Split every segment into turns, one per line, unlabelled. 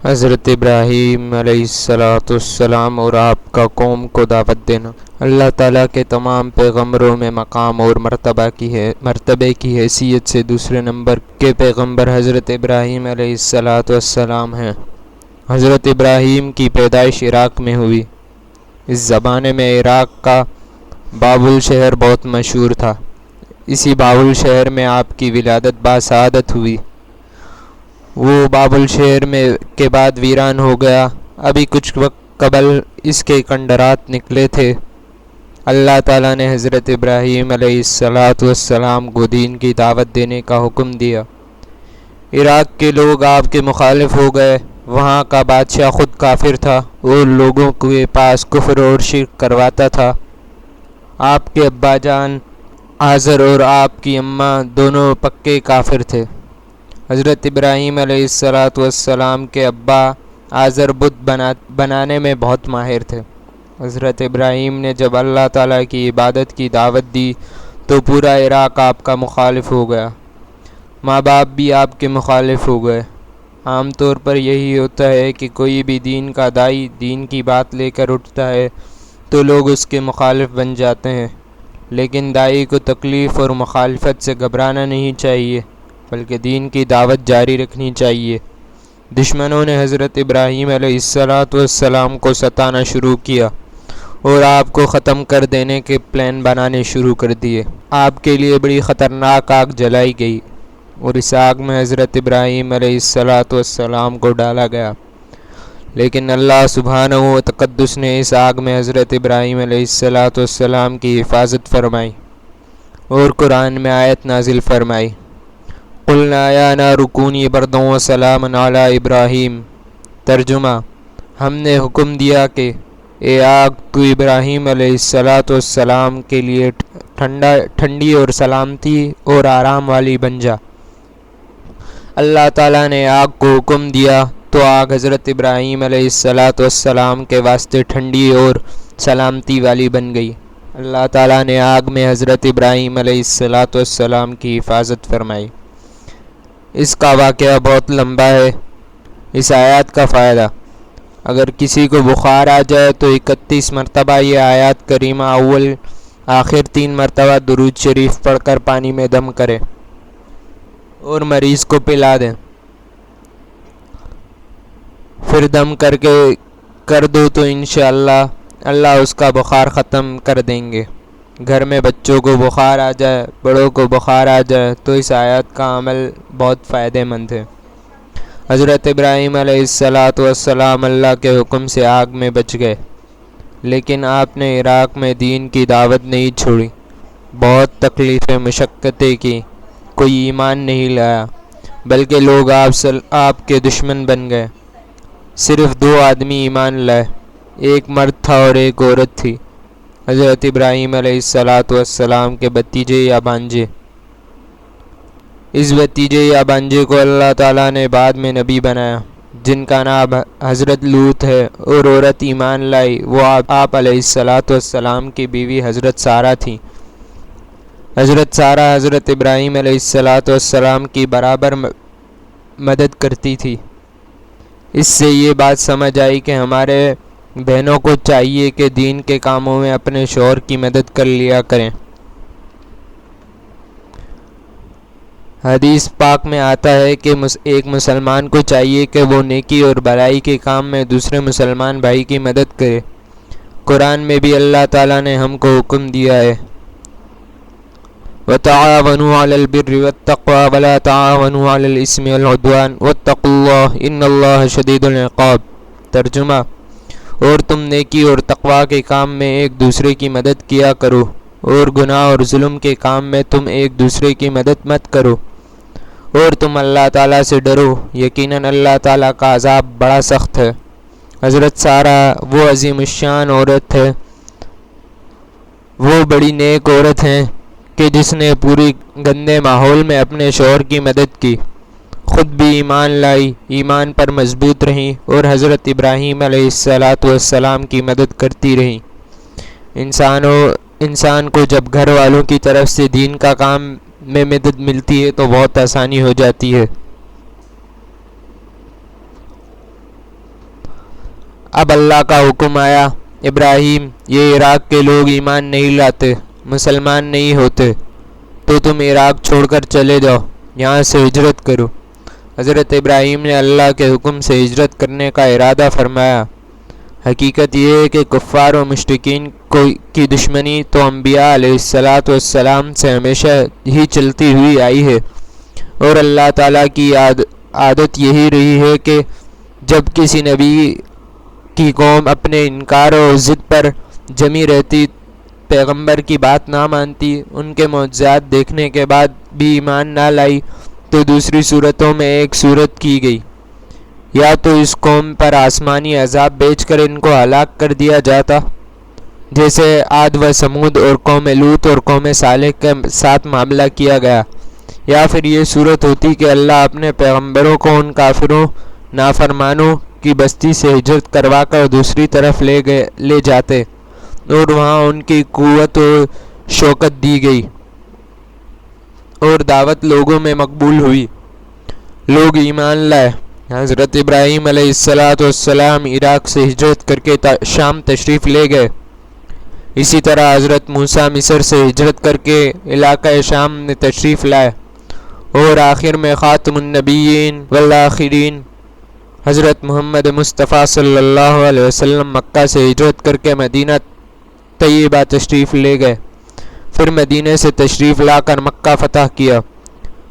حضرت ابراہیم علیہ السلام اور آپ کا قوم کو دعوت دینا۔ اللہ تعالیٰ کے تمام پیغمبروں میں مقام اور مرتبے کی حیثیت سے دوسرے نمبر کے پیغمبر حضرت ابراہیم علیہ السلام ہیں۔ حضرت ابراہیم کی پیدائش عراق میں ہوئی۔ اس زمانے میں عراق کا بابل شہر بہت مشہور تھا۔ اسی بابل شہر میں آپ کی ولادت باسعادت ہوئی۔ وہ بابل شہر کے بعد ویران ہو گیا۔ ابھی کچھ وقت قبل اس کے کھنڈرات نکلے تھے۔ اللہ تعالیٰ نے حضرت ابراہیم علیہ السلام کو دین کی دعوت دینے کا حکم دیا۔ عراق کے لوگ آپ کے مخالف ہو گئے۔ وہاں کا بادشاہ خود کافر تھا اور لوگوں کے پاس کفر اور شرک کرواتا تھا۔ آپ کے ابا جان آزر اور آپ کی اماں دونوں پکے کافر تھے۔ حضرت ابراہیم علیہ السلام کے ابا آزر بت بنانے میں بہت ماہر تھے۔ حضرت ابراہیم نے جب اللہ تعالیٰ کی عبادت کی دعوت دی تو پورا عراق آپ کا مخالف ہو گیا۔ ماں باپ بھی آپ کے مخالف ہو گئے۔ عام طور پر یہی ہوتا ہے کہ کوئی بھی دین کا داعی دین کی بات لے کر اٹھتا ہے تو لوگ اس کے مخالف بن جاتے ہیں، لیکن داعی کو تکلیف اور مخالفت سے گھبرانا نہیں چاہیے، بلکہ دین کی دعوت جاری رکھنی چاہیے۔ دشمنوں نے حضرت ابراہیم علیہ السلام کو ستانا شروع کیا اور آپ کو ختم کر دینے کے پلان بنانے شروع کر دیے۔ آپ کے لیے بڑی خطرناک آگ جلائی گئی اور اس آگ میں حضرت ابراہیم علیہ السلام کو ڈالا گیا، لیکن اللہ سبحانہ و تقدس نے اس آگ میں حضرت ابراہیم علیہ السلام کی حفاظت فرمائی اور قرآن میں آیت نازل فرمائی، قُلْنَا يَا نَارُ كُونِي بَرْدًا وَسَلَامًا عَلَىٰ ابراہیم۔ ترجمہ: ہم نے حکم دیا کہ اے آگ تو ابراہیم علیہ السلام کے لیے ٹھنڈی اور سلامتی اور آرام والی بن جا۔ اللہ تعالیٰ نے آگ کو حکم دیا تو آگ حضرت ابراہیم علیہ السلام کے واسطے ٹھنڈی اور سلامتی والی بن گئی۔ اللہ تعالیٰ نے آگ میں حضرت ابراہیم علیہ السلام کی حفاظت فرمائی۔ اس کا واقعہ بہت لمبا ہے۔ اس آیات کا فائدہ: اگر کسی کو بخار آ جائے تو 31 مرتبہ یہ آیات کریمہ اول آخر 3 مرتبہ درود شریف پڑھ کر پانی میں دم کرے اور مریض کو پلا دیں، پھر دم کر دو تو انشاءاللہ اللہ اس کا بخار ختم کر دیں گے۔ گھر میں بچوں کو بخار آ جائے، بڑوں کو بخار آ جائے تو اس آیات کا عمل بہت فائدہ مند ہے۔ حضرت ابراہیم علیہ السلام اللہ کے حکم سے آگ میں بچ گئے، لیکن آپ نے عراق میں دین کی دعوت نہیں چھوڑی۔ بہت تکلیفیں مشقتیں کی، کوئی ایمان نہیں لایا، بلکہ لوگ آپ کے دشمن بن گئے۔ صرف 2 آدمی ایمان لائے، ایک مرد تھا اور ایک عورت تھی، حضرت ابراہیم علیہ السلام کے بھتیجے یا بھانجے۔ اس بھتیجے یا بھانجے کو اللہ تعالیٰ نے بعد میں نبی بنایا، جن کا نام حضرت لوط ہے، اور عورت ایمان لائی، وہ آپ علیہ السلام کی بیوی حضرت سارہ تھی۔ حضرت سارہ حضرت ابراہیم علیہ السلام کی برابر مدد کرتی تھی۔ اس سے یہ بات سمجھ آئی کہ ہمارے بہنوں کو چاہیے کہ دین کے کاموں میں اپنے شوہر کی مدد کر لیا کریں۔ حدیث پاک میں آتا ہے کہ ایک مسلمان کو چاہیے کہ وہ نیکی اور بھلائی کے کام میں دوسرے مسلمان بھائی کی مدد کرے۔ قرآن میں بھی اللہ تعالیٰ نے ہم کو حکم دیا ہے، وَتَعَاوَنُوا عَلَى الْبِرِّ وَالتَّقْوَىٰ وَلَا تَعَاوَنُوا عَلَى الْإِثْمِ وَالْعُدْوَانِ وَاتَّقُوا اللَّهَ إِنَّ اللَّهَ شَدِيدُ الْعِقَابِ۔ ترجمہ: اور تم نیکی اور تقویٰ کے کام میں ایک دوسرے کی مدد کیا کرو، اور گناہ اور ظلم کے کام میں تم ایک دوسرے کی مدد مت کرو، اور تم اللہ تعالیٰ سے ڈرو، یقیناً اللہ تعالیٰ کا عذاب بڑا سخت ہے۔ حضرت سارہ وہ عظیم الشان عورت ہے، وہ بڑی نیک عورت ہیں کہ جس نے پوری گندے ماحول میں اپنے شوہر کی مدد کی، خود بھی ایمان لائی، ایمان پر مضبوط رہیں اور حضرت ابراہیم علیہ السلام کی مدد کرتی رہیں۔ انسان کو جب گھر والوں کی طرف سے دین کا کام میں مدد ملتی ہے تو بہت آسانی ہو جاتی ہے۔ اب اللہ کا حکم آیا، ابراہیم یہ عراق کے لوگ ایمان نہیں لاتے، مسلمان نہیں ہوتے، تو تم عراق چھوڑ کر چلے جاؤ، یہاں سے ہجرت کرو۔ حضرت ابراہیم نے اللہ کے حکم سے ہجرت کرنے کا ارادہ فرمایا۔ حقیقت یہ ہے کہ کفار و مشرکین کی دشمنی تو انبیاء علیہ السلام سے ہمیشہ ہی چلتی ہوئی آئی ہے، اور اللہ تعالیٰ کی عادت یہی رہی ہے کہ جب کسی نبی کی قوم اپنے انکار و ضد پر جمی رہتی، پیغمبر کی بات نہ مانتی، ان کے معجزات دیکھنے کے بعد بھی ایمان نہ لائی، تو دوسری صورتوں میں ایک صورت کی گئی، یا تو اس قوم پر آسمانی عذاب بیچ کر ان کو ہلاک کر دیا جاتا، جیسے عاد و سمود اور قوم لوط اور قوم صالح کے ساتھ معاملہ کیا گیا، یا پھر یہ صورت ہوتی کہ اللہ اپنے پیغمبروں کو ان کافروں نافرمانوں کی بستی سے ہجرت کروا کر دوسری طرف لے جاتے، اور وہاں ان کی قوت و شوکت دی گئی اور دعوت لوگوں میں مقبول ہوئی، لوگ ایمان لائے۔ حضرت ابراہیم علیہ السلام عراق سے ہجرت کر کے شام تشریف لے گئے۔ اسی طرح حضرت موسیٰ مصر سے ہجرت کر کے علاقہ شام میں تشریف لائے، اور آخر میں خاتم النبیین والآخرین حضرت محمد مصطفیٰ صلی اللہ علیہ وسلم مکہ سے ہجرت کر کے مدینہ طیبہ تشریف لے گئے، پھر مدینہ سے تشریف لا کر مکہ فتح کیا۔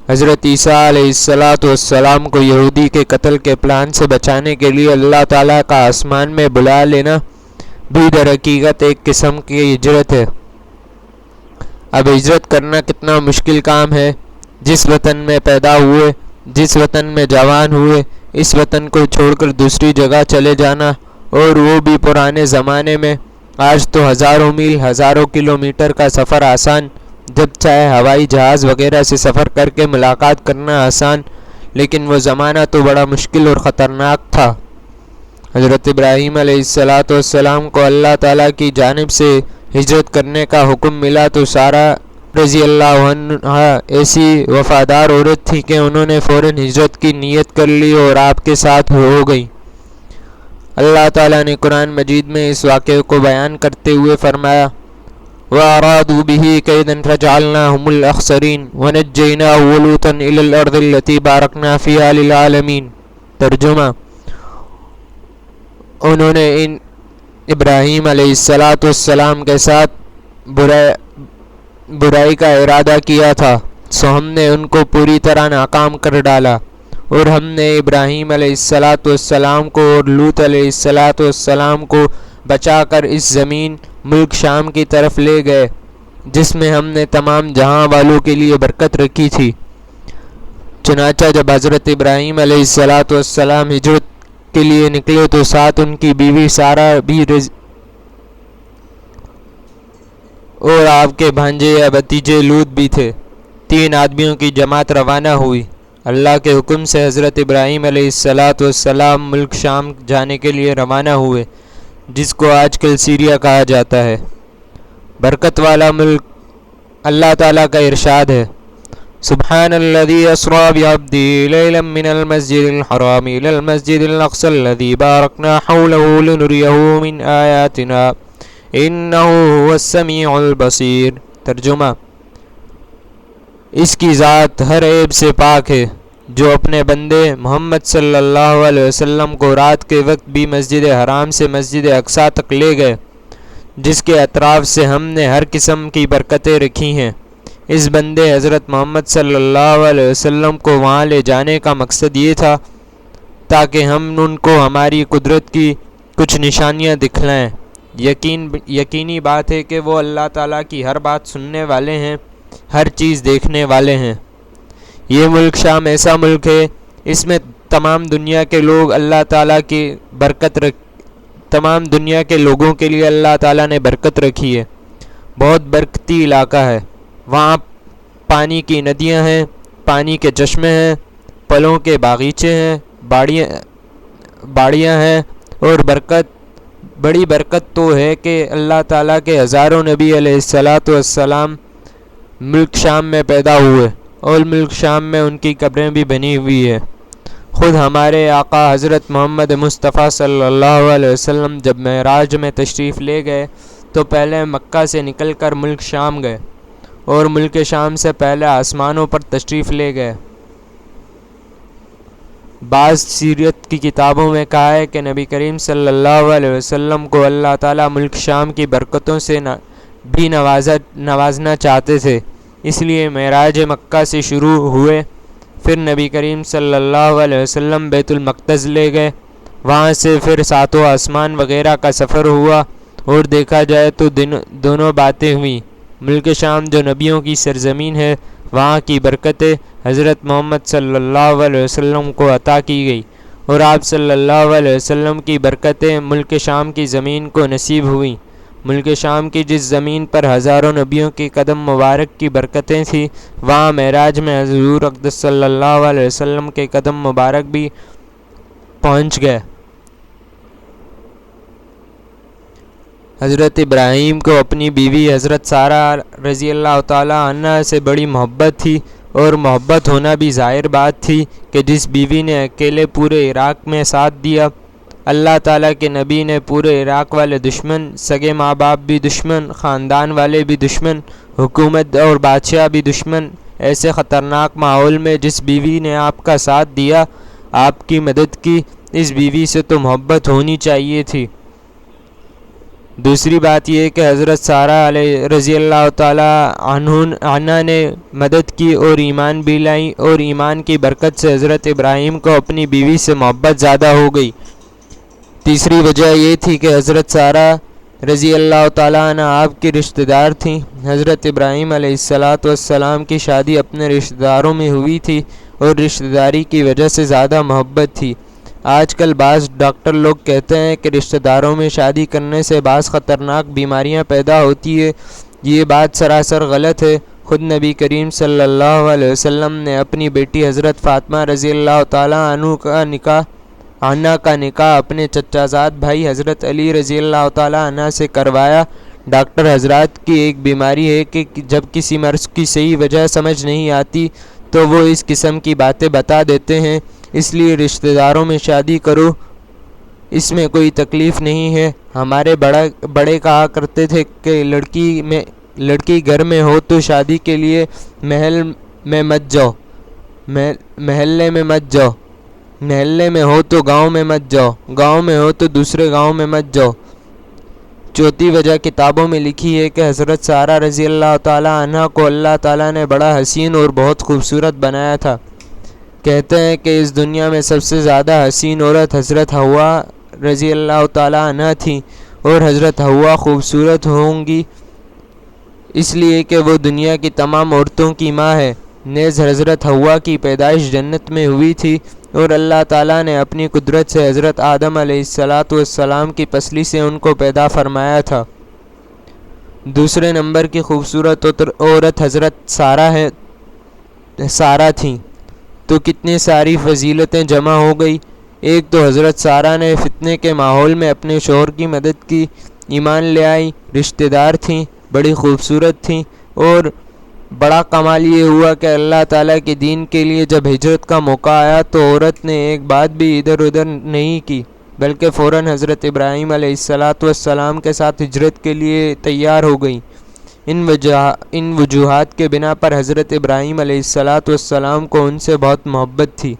حضرت عیسیٰ علیہ السلام کو یہودی کے قتل کے پلان سے بچانے کے لیے اللہ تعالیٰ کا آسمان میں بلا لینا بھی در حقیقت ایک قسم کی ہجرت ہے۔ اب ہجرت کرنا کتنا مشکل کام ہے، جس وطن میں پیدا ہوئے، جس وطن میں جوان ہوئے، اس وطن کو چھوڑ کر دوسری جگہ چلے جانا، اور وہ بھی پرانے زمانے میں۔ آج تو ہزاروں میل، ہزاروں کلومیٹر کا سفر آسان، جب چاہے ہوائی جہاز وغیرہ سے سفر کر کے ملاقات کرنا آسان، لیکن وہ زمانہ تو بڑا مشکل اور خطرناک تھا۔ حضرت ابراہیم علیہ السلام کو اللہ تعالیٰ کی جانب سے ہجرت کرنے کا حکم ملا تو سارہ رضی اللہ عنہا ایسی وفادار عورت تھی کہ انہوں نے فوراً ہجرت کی نیت کر لی اور آپ کے ساتھ ہو گئی۔ اللہ تعالیٰ نے قرآن مجید میں اس واقعے کو بیان کرتے ہوئے فرمایا، وَأَرَادُوا بِهِ كَيْدًا فَجَعَلْنَاهُمُ الْأَخْسَرِينَ وَنَجَّيْنَاهُ وَلُوطًا إِلَى الْأَرْضِ الَّتِي بَارَكْنَا فِيهَا لِلْعَالَمِينَ۔ ترجمہ: انہوں نے ابراہیم علیہ السلام کے ساتھ برائی کا ارادہ کیا تھا، سو ہم نے ان کو پوری طرح ناکام کر ڈالا، اور ہم نے ابراہیم علیہ السلام کو اور لوط علیہ السلام کو بچا کر اس زمین ملک شام کی طرف لے گئے، جس میں ہم نے تمام جہاں والوں کے لیے برکت رکھی تھی۔ چنانچہ جب حضرت ابراہیم علیہ السلام ہجرت کے لیے نکلے تو ساتھ ان کی بیوی سارہ بھی اور آپ کے بھانجے یا بھتیجے لوط بھی تھے۔ 3 آدمیوں کی جماعت روانہ ہوئی۔ اللہ کے حکم سے حضرت ابراہیم علیہ السلام ملک شام جانے کے لیے روانہ ہوئے، جس کو آج کل سیریا کہا جاتا ہے۔ برکت والا ملک۔ اللہ تعالیٰ کا ارشاد ہے، سبحان الذي اسرى بعبده ليلا من المسجد الحرام الى المسجد الاقصى الذي باركنا حوله لنريه من آياتنا انه هو السميع البصير۔ ترجمہ: اس کی ذات ہر عیب سے پاک ہے، جو اپنے بندے محمد صلی اللہ علیہ وسلم کو رات کے وقت بھی مسجد حرام سے مسجد اقصیٰ تک لے گئے، جس کے اطراف سے ہم نے ہر قسم کی برکتیں رکھی ہیں۔ اس بندے حضرت محمد صلی اللہ علیہ وسلم کو وہاں لے جانے کا مقصد یہ تھا تاکہ ہم ان کو ہماری قدرت کی کچھ نشانیاں دکھلائیں۔ یقینی بات ہے کہ وہ اللہ تعالیٰ کی ہر بات سننے والے ہیں، ہر چیز دیکھنے والے ہیں۔ یہ ملک شام ایسا ملک ہے، اس میں تمام دنیا کے لوگ اللہ تعالیٰ کی تمام دنیا کے لوگوں کے لیے اللہ تعالیٰ نے برکت رکھی ہے۔ بہت برکتی علاقہ ہے۔ وہاں پانی کی ندیاں ہیں، پانی کے چشمے ہیں، پھلوں کے باغیچے ہیں، باڑیاں ہیں، اور بڑی برکت تو ہے کہ اللہ تعالیٰ کے ہزاروں نبی علیہ السلام ملک شام میں پیدا ہوئے، اور ملک شام میں ان کی قبریں بھی بنی ہوئی ہے۔ خود ہمارے آقا حضرت محمد مصطفیٰ صلی اللہ علیہ وسلم جب معراج میں تشریف لے گئے تو پہلے مکہ سے نکل کر ملک شام گئے اور ملک شام سے پہلے آسمانوں پر تشریف لے گئے۔ بعض سیرت کی کتابوں میں کہا ہے کہ نبی کریم صلی اللہ علیہ وسلم کو اللہ تعالیٰ ملک شام کی برکتوں سے بھی نوازنا چاہتے تھے، اس لیے معراج مکہ سے شروع ہوئے۔ پھر نبی کریم صلی اللہ علیہ وسلم بیت المقدس لے گئے، وہاں سے پھر ساتوں آسمان وغیرہ کا سفر ہوا، اور دیکھا جائے تو دونوں باتیں ہوئیں۔ ملک شام جو نبیوں کی سرزمین ہے، وہاں کی برکتیں حضرت محمد صلی اللہ علیہ وسلم کو عطا کی گئی، اور آپ صلی اللہ علیہ وسلم کی برکتیں ملک شام کی زمین کو نصیب ہوئیں۔ ملک شام کی جس زمین پر ہزاروں نبیوں کے قدم مبارک کی برکتیں تھیں، وہاں معراج میں حضور اقدس صلی اللہ علیہ وسلم کے قدم مبارک بھی پہنچ گئے۔ حضرت ابراہیم کو اپنی بیوی حضرت سارہ رضی اللہ تعالیٰ عنہ سے بڑی محبت تھی، اور محبت ہونا بھی ظاہر بات تھی کہ جس بیوی نے اکیلے پورے عراق میں ساتھ دیا، اللہ تعالیٰ کے نبی نے پورے عراق والے دشمن، سگے ماں باپ بھی دشمن، خاندان والے بھی دشمن، حکومت اور بادشاہ بھی دشمن، ایسے خطرناک ماحول میں جس بیوی نے آپ کا ساتھ دیا، آپ کی مدد کی، اس بیوی سے تو محبت ہونی چاہیے تھی۔ دوسری بات یہ کہ حضرت سارہ رضی اللہ تعالیٰ عنہ نے مدد کی اور ایمان بھی لائی، اور ایمان کی برکت سے حضرت ابراہیم کو اپنی بیوی سے محبت زیادہ ہو گئی۔ تیسری وجہ یہ تھی کہ حضرت سارہ رضی اللہ تعالیٰ عنہ آپ کی رشتہ دار تھیں۔ حضرت ابراہیم علیہ السلام کی شادی اپنے رشتہ داروں میں ہوئی تھی، اور رشتہ داری کی وجہ سے زیادہ محبت تھی۔ آج کل بعض ڈاکٹر لوگ کہتے ہیں کہ رشتہ داروں میں شادی کرنے سے بعض خطرناک بیماریاں پیدا ہوتی ہے، یہ بات سراسر غلط ہے۔ خود نبی کریم صلی اللہ علیہ وسلم نے اپنی بیٹی حضرت فاطمہ رضی اللہ تعالیٰ عنہ کا نکاح اپنے چچا زاد بھائی حضرت علی رضی اللہ تعالیٰ عنہ سے کروایا۔ ڈاکٹر حضرات کی ایک بیماری ہے کہ جب کسی مرض کی صحیح وجہ سمجھ نہیں آتی تو وہ اس قسم کی باتیں بتا دیتے ہیں، اس لیے رشتہ داروں میں شادی کرو، اس میں کوئی تکلیف نہیں ہے۔ ہمارے بڑے کہا کرتے تھے کہ لڑکی گھر میں ہو تو شادی کے لیے محلے میں مت جاؤ، محلے میں ہو تو گاؤں میں مت جاؤ، گاؤں میں ہو تو دوسرے گاؤں میں مت جاؤ۔ چوتھی وجہ کتابوں میں لکھی ہے کہ حضرت سارہ رضی اللہ تعالیٰ عنہ کو اللہ تعالیٰ نے بڑا حسین اور بہت خوبصورت بنایا تھا۔ کہتے ہیں کہ اس دنیا میں سب سے زیادہ حسین عورت حضرت حوا رضی اللہ تعالیٰ عنہ تھیں، اور حضرت حوا خوبصورت ہوں گی اس لیے کہ وہ دنیا کی تمام عورتوں کی ماں ہے۔ نیز حضرت حوا کی پیدائش جنت میں ہوئی تھی، اور اللہ تعالیٰ نے اپنی قدرت سے حضرت آدم علیہ السلام کی پسلی سے ان کو پیدا فرمایا تھا۔ دوسرے نمبر کی خوبصورت عورت حضرت سارہ تھیں، تو کتنی ساری فضیلتیں جمع ہو گئی۔ ایک تو حضرت سارہ نے فتنے کے ماحول میں اپنے شوہر کی مدد کی، ایمان لے آئی، رشتہ دار تھیں، بڑی خوبصورت تھیں، اور بڑا کمال یہ ہوا کہ اللہ تعالیٰ کے دین کے لیے جب ہجرت کا موقع آیا تو عورت نے ایک بات بھی ادھر ادھر نہیں کی، بلکہ فوراً حضرت ابراہیم علیہ السلام کے ساتھ ہجرت کے لیے تیار ہو گئی۔ ان وجوہات کے بنا پر حضرت ابراہیم علیہ السلام کو ان سے بہت محبت تھی۔